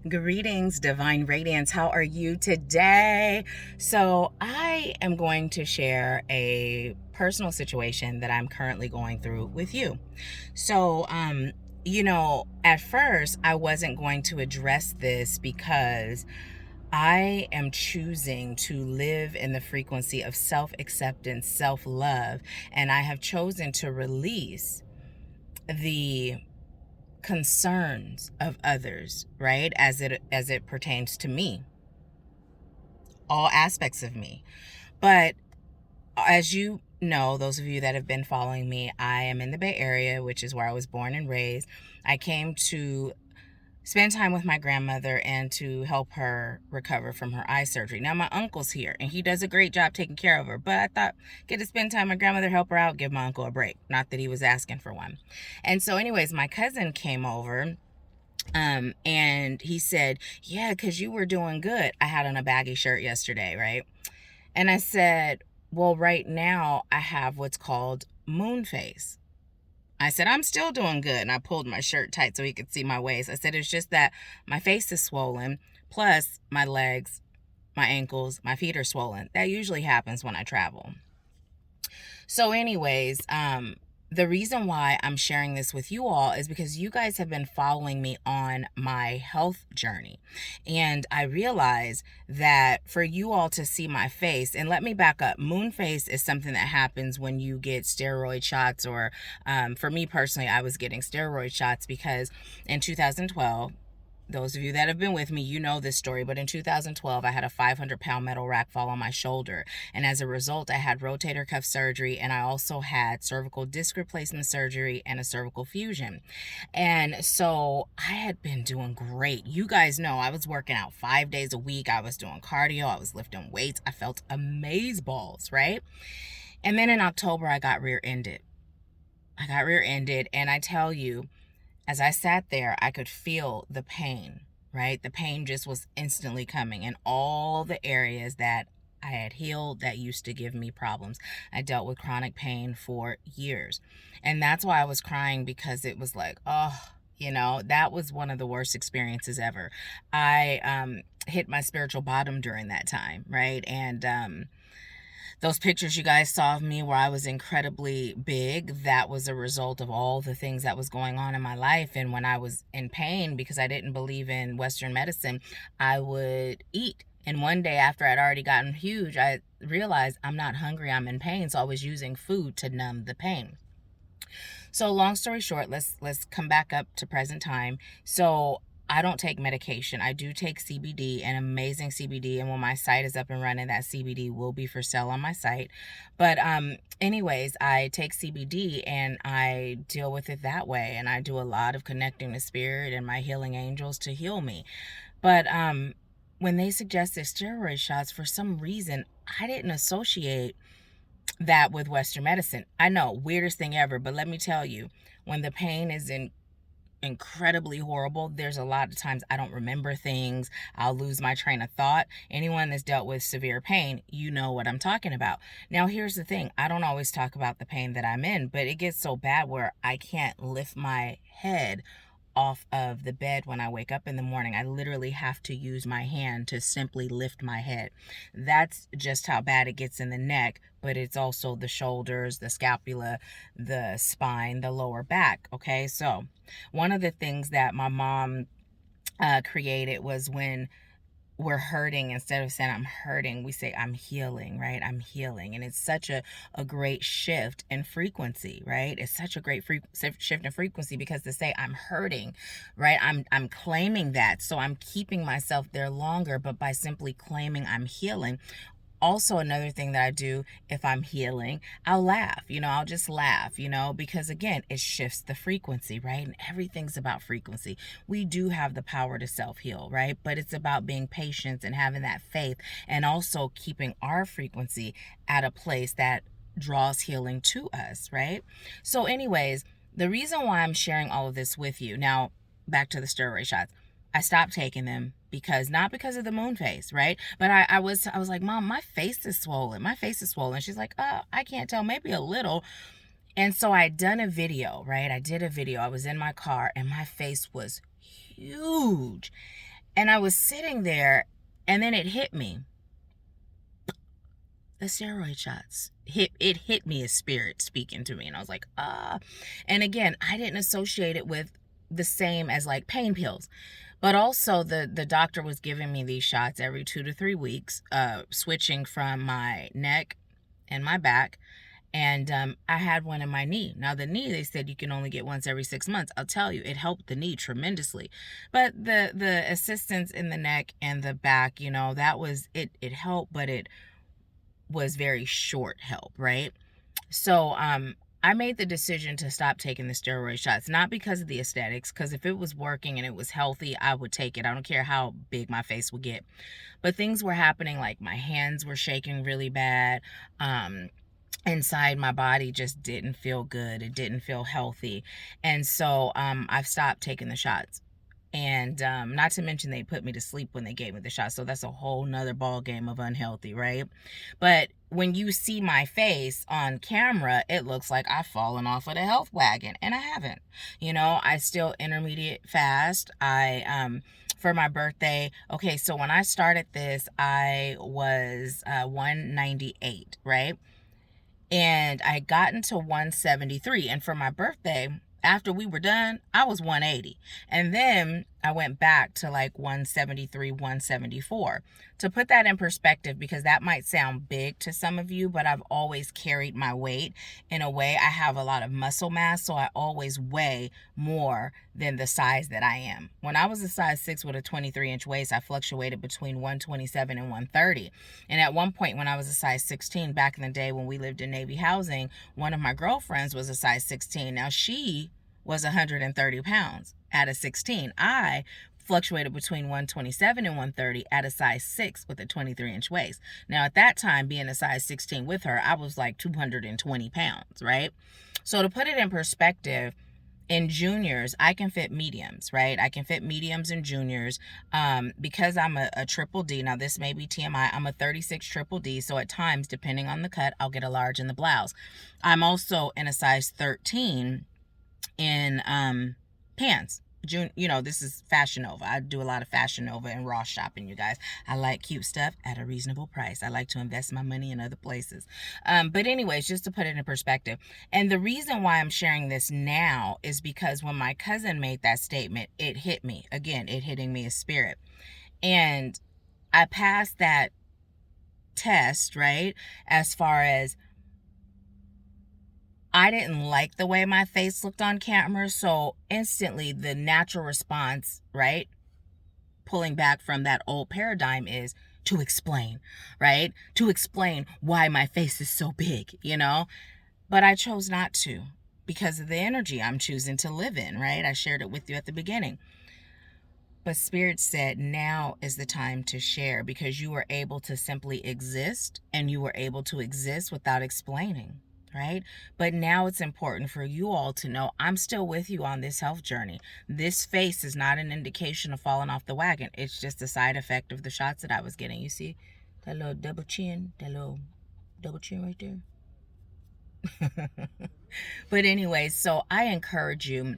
Greetings, Divine Radiance. How are you today? So, I am going to share a personal situation that I'm currently going through with you. So, at first, I wasn't going to address this because I am choosing to live in the frequency of self acceptance, self love, and I have chosen to release the concerns of others, right, as it pertains to me, all aspects of me. But as you know, those of you that have been following me, I am in the Bay Area, which is where I was born and raised. I came to spend time with my grandmother and to help her recover from her eye surgery. Now, my uncle's here and he does a great job taking care of her, but I thought, get to spend time with my grandmother, help her out, give my uncle a break. Not that he was asking for one. And so anyways, my cousin came over, and he said, yeah, because you were doing good. I had on a baggy shirt yesterday, right? And I said, well, right now I have what's called moon face. I said, I'm still doing good. And I pulled my shirt tight so he could see my waist. I said, it's just that my face is swollen, plus my legs, my ankles, my feet are swollen. That usually happens when I travel. So anyways, the reason why I'm sharing this with you all is because you guys have been following me on my health journey. And I realize that for you all to see my face, and let me back up, moon face is something that happens when you get steroid shots, or for me personally, I was getting steroid shots because in 2012, those of you that have been with me, you know this story, but in 2012, I had a 500-pound metal rack fall on my shoulder. And as a result, I had rotator cuff surgery, and I also had cervical disc replacement surgery and a cervical fusion. And so I had been doing great. You guys know I was working out 5 days a week. I was doing cardio. I was lifting weights. I felt amazeballs, right? And then in October, I got rear-ended. And I tell you, as I sat there, I could feel the pain, right? The pain just was instantly coming in all the areas that I had healed that used to give me problems. I dealt with chronic pain for years. And that's why I was crying, because it was like, oh, that was one of the worst experiences ever. I hit my spiritual bottom during that time, right? And those pictures you guys saw of me where I was incredibly big, that was a result of all the things that was going on in my life. And when I was in pain, because I didn't believe in Western medicine, I would eat. And one day after I'd already gotten huge, I realized I'm not hungry, I'm in pain. So I was using food to numb the pain. So long story short, let's come back up to present time. So I don't take medication. I do take CBD, an amazing CBD, and when my site is up and running, that CBD will be for sale on my site. But anyways, I take CBD and I deal with it that way, and I do a lot of connecting to spirit and my healing angels to heal me. But when they suggested steroid shots, for some reason, I didn't associate that with Western medicine. I know, weirdest thing ever, but let me tell you, when the pain is incredibly horrible, there's a lot of times I don't remember things. I'll lose my train of thought. Anyone that's dealt with severe pain, you know what I'm talking about. Now, here's the thing. I don't always talk about the pain that I'm in, but it gets so bad where I can't lift my head off of the bed when I wake up in the morning. I literally have to use my hand to simply lift my head. That's just how bad it gets in the neck, but it's also the shoulders, the scapula, the spine, the lower back. Okay, so one of the things that my mom created was, when we're hurting, instead of saying I'm hurting, we say I'm healing, right? I'm healing. And it's such a great shift in frequency, right? It's such a great shift in frequency, because to say I'm hurting, right? I'm claiming that. So I'm keeping myself there longer, but by simply claiming I'm healing. Also, another thing that I do, if I'm healing, I'll laugh, I'll just laugh, because again, it shifts the frequency, right? And everything's about frequency. We do have the power to self-heal, right? But it's about being patient and having that faith, and also keeping our frequency at a place that draws healing to us, right? So anyways, the reason why I'm sharing all of this with you, now back to the steroid shots. I stopped taking them not because of the moon face, right? But I was like, Mom, my face is swollen. My face is swollen. She's like, I can't tell, maybe a little. And so I'd done a video, right? I did a video. I was in my car and my face was huge. And I was sitting there, and then it hit me. The steroid shots hit me as spirit speaking to me, and I was like, ah. And again, I didn't associate it with the same as like pain pills, but also the doctor was giving me these shots every 2 to 3 weeks, switching from my neck and my back. And I had one in my knee. Now the knee, they said you can only get once every 6 months. I'll tell you, it helped the knee tremendously. But the assistance in the neck and the back, you know, that was it. It helped, but it was very short help, right? So I made the decision to stop taking the steroid shots, not because of the aesthetics, because if it was working and it was healthy, I would take it. I don't care how big my face would get. But things were happening, like my hands were shaking really bad. Inside my body just didn't feel good. It didn't feel healthy. And so I've stopped taking the shots. And not to mention they put me to sleep when they gave me the shot. So that's a whole nother ball game of unhealthy, right? But when you see my face on camera, it looks like I've fallen off of the health wagon, and I haven't. You know, I still intermediate fast. For my birthday, okay, so when I started this, I was 198, right? And I got into 173, and for my birthday, after we were done, I was 180. And then I went back to like 173, 174. To put that in perspective, because that might sound big to some of you, but I've always carried my weight in a way. I have a lot of muscle mass, so I always weigh more than the size that I am. When I was a size 6 with a 23-inch waist, I fluctuated between 127 and 130. And at one point when I was a size 16, back in the day when we lived in Navy housing, one of my girlfriends was a size 16. Now she was 130 pounds at a 16. I fluctuated between 127 and 130 at a size 6 with a 23-inch waist. Now at that time, being a size 16 with her, I was like 220 pounds, right? So to put it in perspective, in juniors, I can fit mediums, right? I can fit mediums and juniors because I'm a triple D. Now, this may be TMI. I'm a 36 triple D. So at times, depending on the cut, I'll get a large in the blouse. I'm also in a size 13 in pants. You know, this is Fashion Nova. I do a lot of Fashion Nova and Ross shopping, you guys. I like cute stuff at a reasonable price. I like to invest my money in other places. But anyways, just to put it in perspective. And the reason why I'm sharing this now is because when my cousin made that statement, it hit me. Again, it hitting me as spirit. And I passed that test, right? As far as I didn't like the way my face looked on camera, so instantly the natural response, right, pulling back from that old paradigm is to explain, right? To explain why my face is so big, you know? But I chose not to because of the energy I'm choosing to live in, right? I shared it with you at the beginning. But Spirit said now is the time to share because you were able to simply exist, and you were able to exist without explaining. Right? But now it's important for you all to know I'm still with you on this health journey. This face is not an indication of falling off the wagon. It's just a side effect of the shots that I was getting. You see that little double chin right there? But anyways, so I encourage you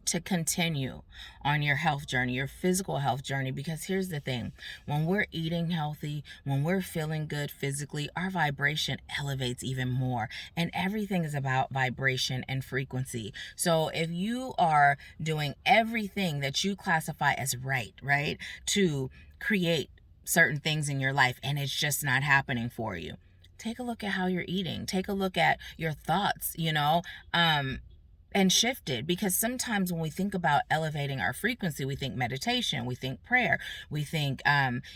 to continue on your health journey, your physical health journey, because here's the thing. When we're eating healthy, when we're feeling good physically, our vibration elevates even more. And everything is about vibration and frequency. So if you are doing everything that you classify as right, to create certain things in your life and it's just not happening for you, take a look at how you're eating. Take a look at your thoughts, and shifted, because sometimes when we think about elevating our frequency, we think meditation, we think prayer, we think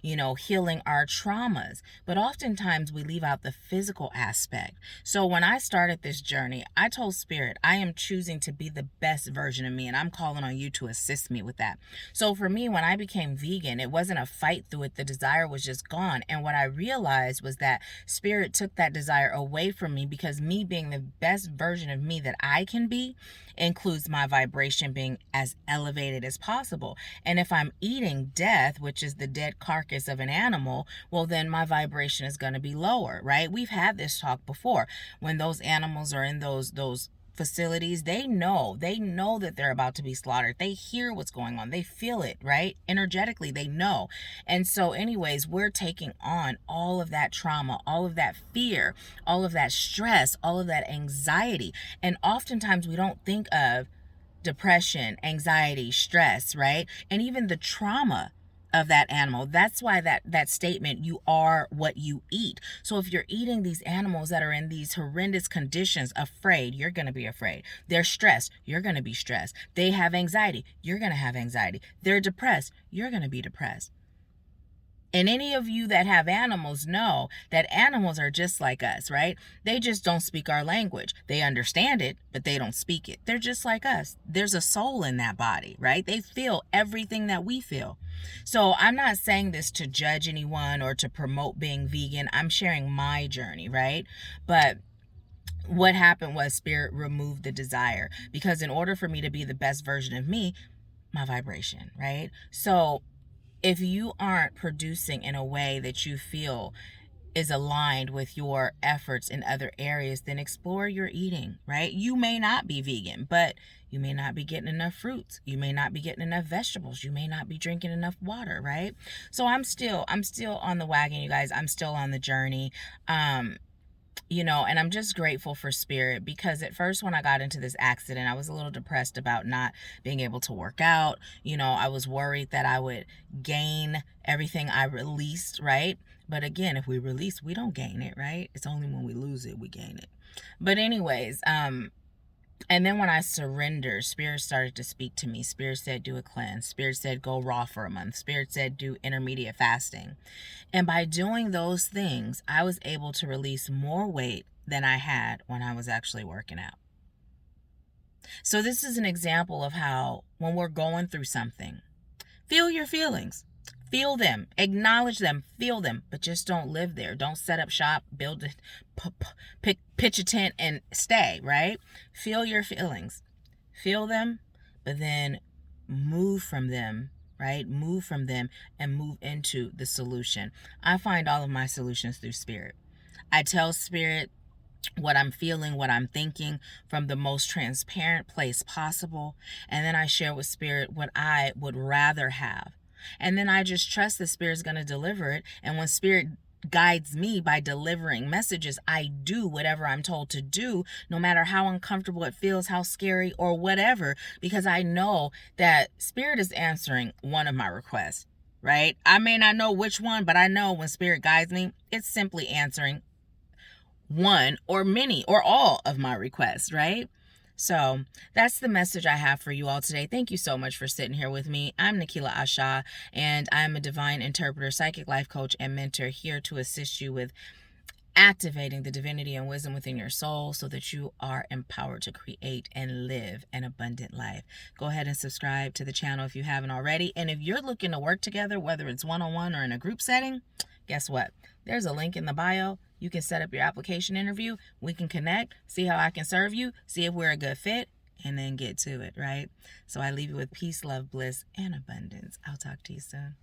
healing our traumas, but oftentimes we leave out the physical aspect. So when I started this journey, I told Spirit I am choosing to be the best version of me, and I'm calling on you to assist me with that. So for me, when I became vegan, it wasn't a fight through it. The desire was just gone. And what I realized was that Spirit took that desire away from me, because me being the best version of me that I can be includes my vibration being as elevated as possible. And if I'm eating death, which is the dead carcass of an animal, well, then my vibration is going to be lower, right? We've had this talk before. When those animals are in those facilities, they know that they're about to be slaughtered. They hear what's going on. They feel it, right? Energetically, they know. And so anyways, we're taking on all of that trauma, all of that fear, all of that stress, all of that anxiety. And oftentimes we don't think of depression, anxiety, stress, right? And even the trauma of that animal. That's why that statement, you are what you eat. So if you're eating these animals that are in these horrendous conditions, afraid, you're going to be afraid. They're stressed, you're going to be stressed. They have anxiety, you're going to have anxiety. They're depressed, you're going to be depressed. And any of you that have animals know that animals are just like us, right? They just don't speak our language. They understand it, but they don't speak it. They're just like us. There's a soul in that body, right? They feel everything that we feel. So I'm not saying this to judge anyone or to promote being vegan. I'm sharing my journey, right? But what happened was Spirit removed the desire, because in order for me to be the best version of me, my vibration, right? So if you aren't producing in a way that you feel is aligned with your efforts in other areas, then explore your eating, right? You may not be vegan, but you may not be getting enough fruits. You may not be getting enough vegetables. You may not be drinking enough water, right? So I'm still on the wagon, you guys. I'm still on the journey. And I'm just grateful for Spirit, because at first when I got into this accident, I was a little depressed about not being able to work out. I was worried that I would gain everything I released, right? But again, if we release, we don't gain it, right? It's only when we lose it, we gain it. But anyways, and then when I surrendered, Spirit started to speak to me. Spirit said, do a cleanse. Spirit said, go raw for a month. Spirit said, do intermediate fasting. And by doing those things, I was able to release more weight than I had when I was actually working out. So this is an example of how when we're going through something, feel your feelings. Feel them, acknowledge them, feel them, but just don't live there. Don't set up shop, build it, pitch a tent and stay, right? Feel your feelings, feel them, but then move from them, right? Move from them and move into the solution. I find all of my solutions through Spirit. I tell Spirit what I'm feeling, what I'm thinking from the most transparent place possible. And then I share with Spirit what I would rather have. And then I just trust the Spirit's going to deliver it. And when Spirit guides me by delivering messages, I do whatever I'm told to do, no matter how uncomfortable it feels, how scary or whatever, because I know that Spirit is answering one of my requests, right? I may not know which one, but I know when Spirit guides me, it's simply answering one or many or all of my requests, right? So that's the message I have for you all today. Thank you so much for sitting here with me. I'm Nahkila Isha, and I'm a divine interpreter, psychic life coach, and mentor, here to assist you with activating the divinity and wisdom within your soul so that you are empowered to create and live an abundant life. Go ahead and subscribe to the channel if you haven't already. And if you're looking to work together, whether it's one-on-one or in a group setting, guess what? There's a link in the bio. You can set up your application interview. We can connect, see how I can serve you, see if we're a good fit, and then get to it, right? So I leave you with peace, love, bliss, and abundance. I'll talk to you soon.